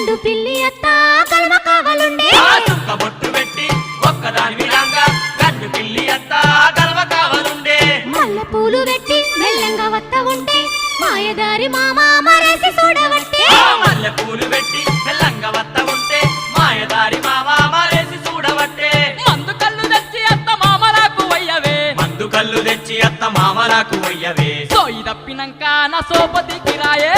గండు పిల్లి అత్త కలమ కావాలుండే బొట్టు పెట్టి ఒక్కదాని విధంగా గండు పిల్లి అత్త కలమ కావాలుండే మల్లె పూలు పెట్టి మెల్లంగా వత్త ఉంటే మాయదారి మామ మరేసి చూడవట్టే మల్లె పూలు పెట్టి మెల్లంగా వత్త ఉంటే మాయదారి మామ మరేసి చూడవట్టే మందు కళ్ళు తెచ్చి అత్త మామలకు వయ్యవే మందు కళ్ళు తెచ్చి అత్త మామలకు వయ్యవే సోయి తప్పినాక నా సోపతికి రాయే